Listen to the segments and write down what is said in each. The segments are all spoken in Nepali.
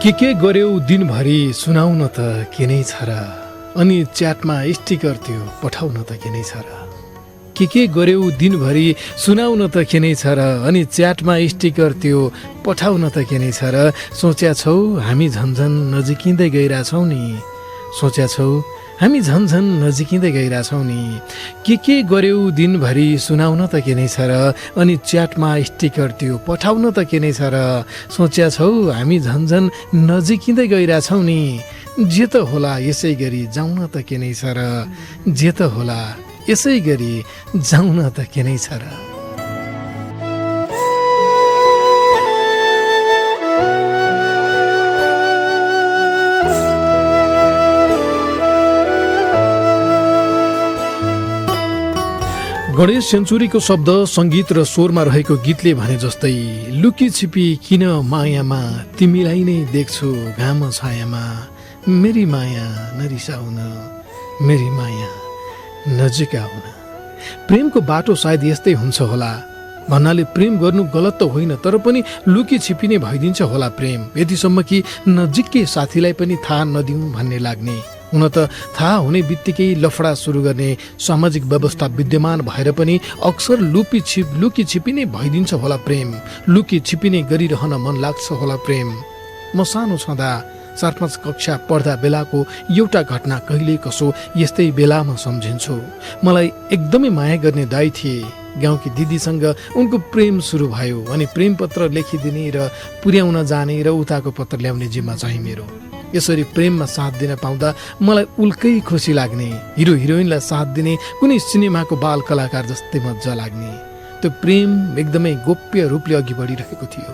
के गर्यौ दिनभरि सुनाउन त के नै छ र, अनि च्याटमा स्टिकर त्यो पठाउन त के नै छ र। के गर्यौ दिनभरि सुनाउन त के नै छ र, अनि च्याटमा स्टिकर त्यो पठाउन त के नै छ र। सोच्या छौ हामी झन्झन नजिकिँदै गइरहेछौँ नि, सोच्या छौ हामी झन्झन नजिकिँदै गइरहेछौँ नि। के गर्यौ दिनभरि सुनाउन त के नै छ र, अनि च्याटमा स्टिकर त्यो पठाउन त के नै छ र। सोच्या छौ हामी झन्झन नजिकिँदै गइरहेछौँ नि। जे त होला यसै गरी जाउन त के नै छ र, जे त होला यसै गरी जाउन त के नै छ र। गणेश सेन्चुरीको शब्द सङ्गीत र स्वरमा रहेको गीतले भने जस्तै, लुकी छिपी किन मायामा तिमीलाई नै देख्छु घाम छायामा। मेरी माया नरिसाउन, मेरी माया नजिक आउन। प्रेमको बाटो सायद यस्तै हुन्छ होला भन्नाले प्रेम गर्नु गलत त होइन, तर पनि लुकी छिपी नै भइदिन्छ होला प्रेम, यतिसम्म कि नजिकै साथीलाई पनि थाहा नदिउँ भन्ने लाग्ने। हुन त थाहा हुने बित्तिकै लफडा सुरु गर्ने सामाजिक व्यवस्था विद्यमान भएर पनि अक्सर लुकी छिपी नै भइदिन्छ होला प्रेम, लुकी छिपी नै गरिरहन मन लाग्छ होला प्रेम। म सानो छँदा 4-5 कक्षा पढ्दा बेलाको एउटा घटना कहिले कसो यस्तै बेलामा सम्झिन्छु। मलाई एकदमै माया गर्ने दाइ थिए, गाउँकी दिदीसँग उनको प्रेम सुरु भयो, अनि प्रेम पत्र लेखिदिने र पुर्याउन जाने र उताको पत्र ल्याउने जिम्मा चाहिँ मेरो। यसरी प्रेममा साथ दिन पाउँदा मलाई उल्कै खुसी लाग्ने, हिरो हिरोइनलाई साथ दिने कुनै सिनेमाको बाल कलाकार जस्तै मजा लाग्ने। त्यो प्रेम एकदमै गोप्य रूपले अघि बढिरहेको थियो।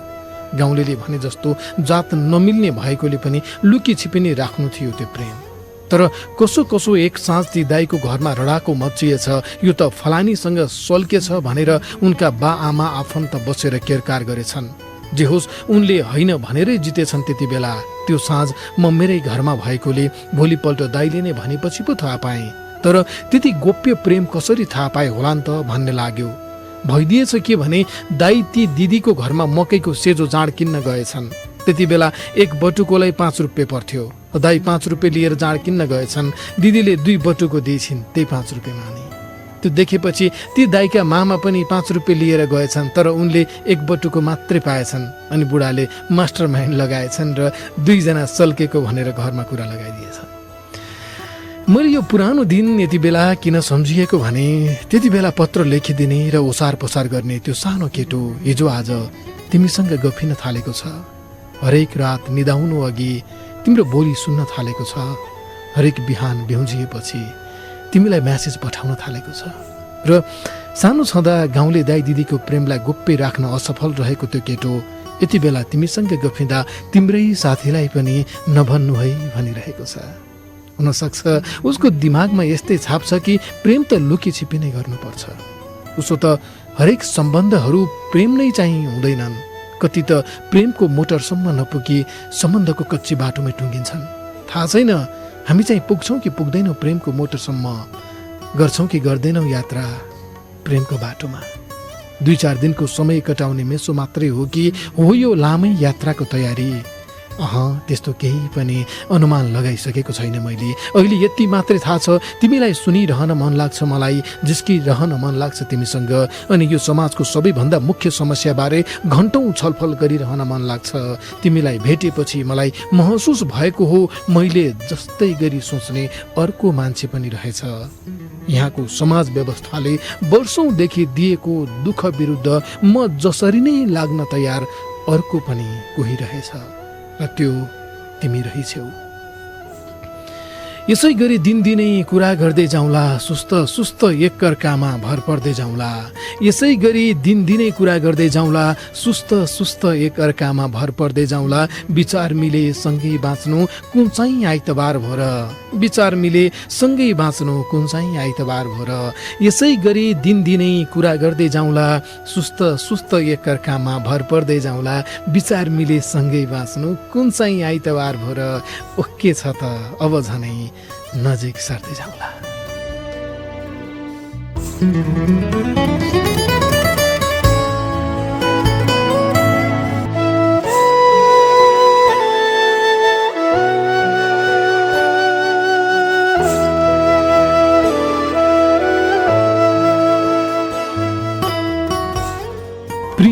गाउँलेले भने जस्तो जात नमिल्ने भएकोले पनि लुकी छिपी नै राख्नु थियो त्यो प्रेम। तर कसो कसो एक साँझ ती दाईको घरमा रडाको मचिएछ, यो त फलानीसँग सल्केछ भनेर उनका बा आमा आफन्त बसेर केरकार गरेछन्। जे होस् उनले होइन भनेरै जितेछन् त्यति बेला। त्यो साँझ म मेरै घरमा भएकोले भोलिपल्ट दाईले नै भनेपछि पो थाहा पाएँ। तर त्यति गोप्य प्रेम कसरी थाहा पाए होला नि त भन्ने लाग्यो। भइदिएछ के भने दाई ती दिदीको घरमा मकैको सेजो जाँड किन्न गएछन्। त्यति बेला एक बटुकोलाई 5 रुपियाँ पर्थ्यो। दाई 5 रुपियाँ लिएर जाँड किन्न गएछन्, दिदीले 2 बटुको दिएछिन्, त्यही 5 रुपियाँ माने। त्यो देखेपछि ती दाइका मामा पनि 5 रुपियाँ लिएर गएछन्, तर उनले 1 बटुको मात्रै पाएछन्। अनि बुढाले मास्टर माइन्ड लगाएछन् र 2 जना सल्केको भनेर घरमा कुरा लगाइदिएछन्। मैले यो पुरानो दिन यति बेला किन सम्झिएको भने, त्यति बेला पत्र लेखिदिने र ओसार पसार गर्ने त्यो सानो केटो हिजो आज तिमीसँग गफिन थालेको छ। हरेक रात निदाउनु अघि तिम्रो बोली सुन्न थालेको छ। हरेक बिहान बिउजिएपछि तिमीलाई म्यासेज पठाउन थालेको छ। र सानो छँदा गाउँले दाइ दिदीको प्रेमलाई गोप्य राख्न असफल रहेको त्यो केटो यति बेला तिमीसँग गफिँदा तिम्रै साथीलाई पनि नभन्नु है भनिरहेको छ। हुनसक्छ उसको दिमागमा यस्तै छाप छ कि प्रेम त लुकी छिपी नै गर्नुपर्छ। उसो त हरेक सम्बन्धहरू प्रेम नै चाहिँ हुँदैनन्। कति त प्रेमको मोटरसम्म नपुगी सम्बन्धको कच्ची बाटोमै टुङ्गिन्छन्। थाहा छैन हामी चाहिँ पुग्छौँ कि पुग्दैनौँ प्रेमको मोटरसम्म, गर्छौँ कि गर्दैनौँ यात्रा प्रेमको बाटोमा। 2-4 दिनको समय कटाउने मेसो मात्रै हो कि हो यो लामै यात्राको तयारी? त्यस्तो केही पनि अनुमान लगाइसकेको छैन मैले। अहिले यति मात्रै थाहा छ, तिमीलाई सुनिरहन मन लाग्छ, मलाई जिस्किरहन मन लाग्छ तिमीसँग, अनि यो समाजको सबैभन्दा मुख्य समस्याबारे घन्टौँ छलफल गरिरहन मन लाग्छ। तिमीलाई भेटेपछि मलाई महसुस भएको हो मैले जस्तै गरी सोच्ने अर्को मान्छे पनि रहेछ। यहाँको समाज व्यवस्थाले वर्षौँदेखि दिएको दुःख विरुद्ध म जसरी नै लाग्न तयार अर्को पनि कोही रहेछ, र त्यो तिमी रहिछौ। यसै गरी दिनदिनै कुरा गर्दै जाउँला, सुस्त एकअर्कामा भर पर्दै जाउँला। यसै गरी दिनदिनै कुरा गर्दै जाउँला, सुस्त एकअर्कामा भर पर्दै जाउँला। विचार मिले सँगै बाँच्नु कुन चाहिँ आइतबार भोर, विचार मिले सँगै बाँच्नु कुन चाहिँ आइतबार भोर। यसै गरी दिनदिनै कुरा गर्दै जाउँला, सुस्त एकअर्कामा भर पर्दै जाउँला। विचार मिले सँगै बाँच्नु कुन चाहिँ आइतबार भोर। ओके छ त अब झनै नजिक सर्दै जाउँला।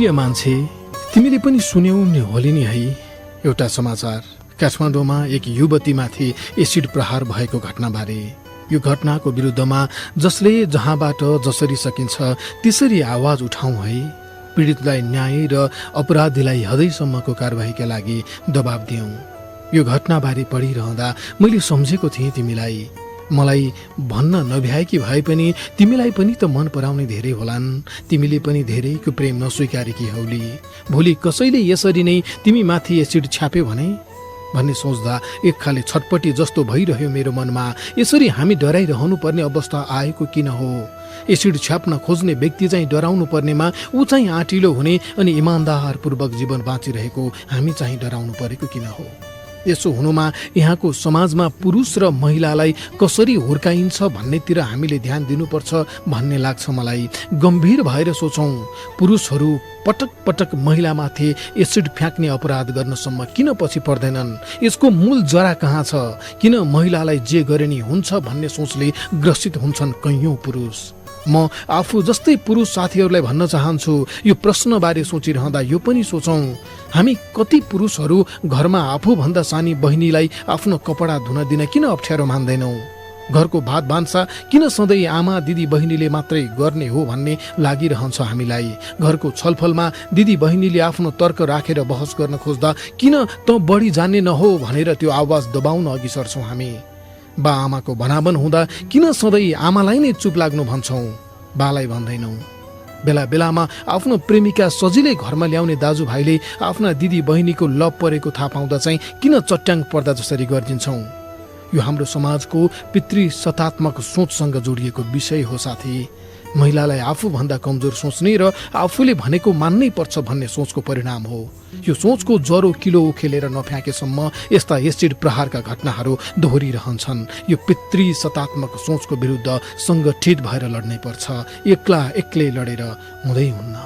प्रिय मान्छे, तिमीले पनि सुन्यौ नि होली नि है एउटा समाचार। काठमाडौँमा एक युवतीमाथि एसिड प्रहार भएको घटनाबारे। यो घटनाको विरुद्धमा जसले जहाँबाट जसरी सकिन्छ त्यसरी आवाज उठाउँ है। पीडितलाई न्याय र अपराधीलाई हदैसम्मको कारबाहीका लागि दबाब दियौँ। यो घटनाबारे पढिरहँदा मैले सम्झेको थिएँ तिमीलाई। मलाई भन्न नभ्याएकी भए पनि तिमीलाई पनि त मन पराउने धेरै होलान्। तिमीले पनि धेरैको प्रेम नस्वीकारेकी हौली। भोलि कसैले यसरी नै तिमी माथि एसिड छ्याप्यो भन्ने सोच्दा एक खाले छटपटी जस्तो भइरह्यो मेरो मनमा। यसरी हामी डराइरहनु पर्ने अवस्था आएको किन हो? एसिड छ्याप्न खोज्ने व्यक्ति चाहिँ डराउनु पर्नेमा ऊ चाहिँ आँटिलो हुने अनि इमान्दारपूर्वक जीवन बाँचिरहेको हामी चाहिँ डराउनु परेको किन हो? यसो हुनुमा यहाँको समाजमा पुरुष र महिलालाई कसरी हुर्काइन्छ भन्नेतिर हामीले ध्यान दिनुपर्छ भन्ने लाग्छ मलाई। गम्भीर भएर सोचौँ, पुरुषहरू पटक पटक महिलामाथि एसिड फ्याँक्ने अपराध गर्नसम्म किन पछि पर्दैनन्? यसको मूल जरा कहाँ छ? किन महिलालाई जे गरे नि हुन्छ भन्ने सोचले ग्रसित हुन्छन् कैयौँ पुरुष? म आफू जस्तै पुरुष साथीहरूलाई भन्न चाहन्छु, यो प्रश्नबारे सोचिरहँदा यो पनि सोचौँ, हामी कति पुरुषहरू घरमा आफूभन्दा सानी बहिनीलाई आफ्नो कपडा धुन दिन किन अप्ठ्यारो मान्दैनौँ? घरको भात भान्सा किन सधैँ आमा दिदी बहिनीले मात्रै गर्ने हो भन्ने लागिरहन्छ हामीलाई? घरको छलफलमा दिदी बहिनीले आफ्नो तर्क राखेर बहस गर्न खोज्दा किन त बढी जान्ने नहो भनेर त्यो आवाज दबाउन अघि सर्छौँ हामी? बा आमाको भनाभन हुँदा किन सधैँ आमालाई नै चुप लाग्नु भन्छौँ, बालाई भन्दैनौँ? बेला बेलामा आफ्नो प्रेमिका सजिलै घरमा ल्याउने दाजुभाइले आफ्ना दिदी बहिनीको लप परेको थाहा पाउँदा चाहिँ किन चट्याङ पर्दा जसरी गर्दिन्छौँ? यो हाम्रो समाजको पितृसत्तात्मक सोचसँग जोडिएको विषय हो साथी। महिलालाई आफूभन्दा कमजोर सोच्ने र आफूले भनेको मान्नै पर्छ भन्ने सोचको परिणाम हो। यो सोचको ज्वरो किलो उखेलेर नफ्याँकेसम्म यस्ता एसिड प्रहारका घटनाहरू दोहोरिरहन्छन्। यो पितृसत्तात्मक सोचको विरुद्ध सङ्गठित भएर लड्नै पर्छ। एक्लै लडेर हुँदै हुन्न।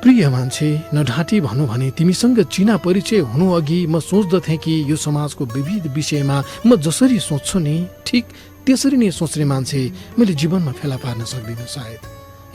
प्रिय मान्छे, नढाँटी भनौँ भने तिमीसँग चिना परिचय हुनु अघि म सोच्दथेँ कि यो समाजको विविध विषयमा म जसरी सोच्छु नि ठिक त्यसरी नै सोच्ने मान्छे मैले जीवनमा फेला पार्न सक्दिनँ सायद।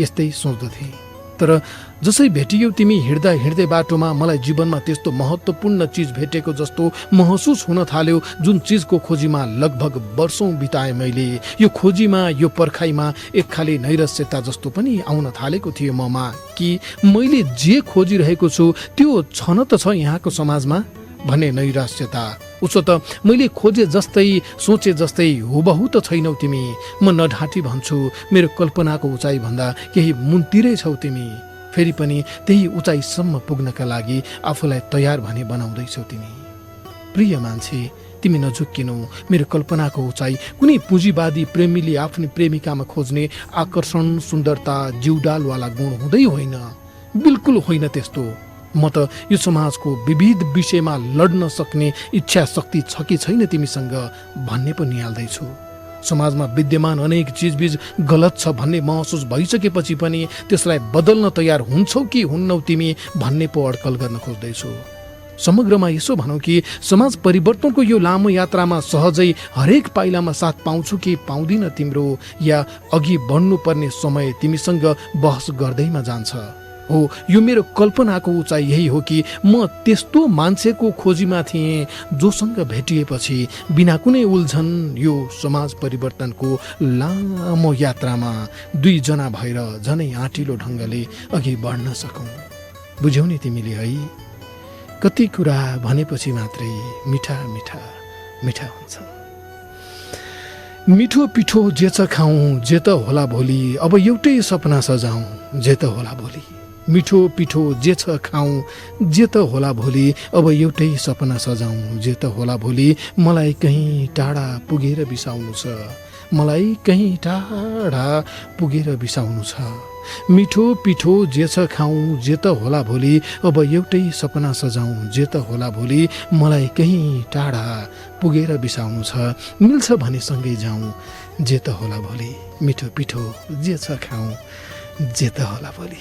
यस्तै सोच्दथेँ। तर जसै भेटियौ तिमी हिँड्दा हिँड्दै बाटोमा मलाई जीवनमा त्यस्तो महत्त्वपूर्ण चिज भेटेको जस्तो महसुस हुन थाल्यो, जुन चिजको खोजीमा लगभग वर्षौँ बिताएँ मैले। यो खोजीमा, यो पर्खाइमा एक खाले नैराश्यता जस्तो पनि आउन थालेको थियो ममा कि मैले जे खोजिरहेको छु त्यो छन त छ यहाँको समाजमा भन्ने नैराश्यता। उसो त मैले खोजे जस्तै सोचे जस्तै हुबहु त छैनौ तिमी। म नढाँटी भन्छु, मेरो कल्पनाको उचाइ भन्दा केही मुन्तिरै छौ तिमी। फेरि पनि त्यही उचाइसम्म पुग्नका लागि आफूलाई तयार भने बनाउँदैछौ तिमी। प्रिय मान्छे, तिमी नझुक्किनौ। मेरो कल्पनाको उचाइ कुनै पुँजीवादी प्रेमीले आफ्नो प्रेमिकामा खोज्ने आकर्षण, सुन्दरता, जिउडालवाला गुण हुँदै होइन। बिल्कुल होइन त्यस्तो। म त यो समाजको विविध विषयमा लड्न सक्ने इच्छा शक्ति छ कि छैन तिमीसँग भन्ने पनि निहाल्दैछु। समाजमा विद्यमान अनेक चिजबिज गलत छ भन्ने महसुस भइसकेपछि पनि त्यसलाई बदल्न तयार हुन्छौ कि हुन्नौ तिमी भन्ने पो अड्कल गर्न खोज्दैछु। समग्रमा यसो भनौँ कि समाज परिवर्तनको यो लामो यात्रामा सहजै हरेक पाइलामा साथ पाउँछु कि पाउँदिन तिम्रो, या अघि बढ्नुपर्ने समय तिमीसँग बहस गर्दैमा जान्छ। हो, यो मेरो कल्पनाको उचाइ यही हो कि म त्यस्तो मान्छेको खोजीमा थिएँ जोसँग भेटिएपछि बिना कुनै उल्झन यो समाज परिवर्तनको लामो यात्रामा दुईजना भएर झनै आँटिलो ढङ्गले अघि बढ्न सकौँ। बुझ्यौ नि तिमीले है? कति कुरा भनेपछि मात्रै मिठा मिठा मिठा हुन्छ। मिठो पिठो जे छ खाउँ, जे त होला भोलि, अब एउटै सपना सजाउँ, जे त होला भोलि। मिठो पिठो जे छ खाउँ, जे त होला भोलि, अब एउटै सपना सजाउँ, जे त होला भोलि। मलाई कहीँ टाढा पुगेर बिसाउनु छ, मलाई कहीँ टाढा पुगेर बिसाउनु छ। मिठो पिठो जे छ खाउँ, जे त होला भोलि, अब एउटै सपना सजाउँ, जे त होला भोलि। मलाई कहीँ टाढा पुगेर बिसाउनु छ, मिल्छ भने सँगै जाउँ, जे त होला भोलि। मिठो पिठो जे छ खाउँ, जे त होला भोलि।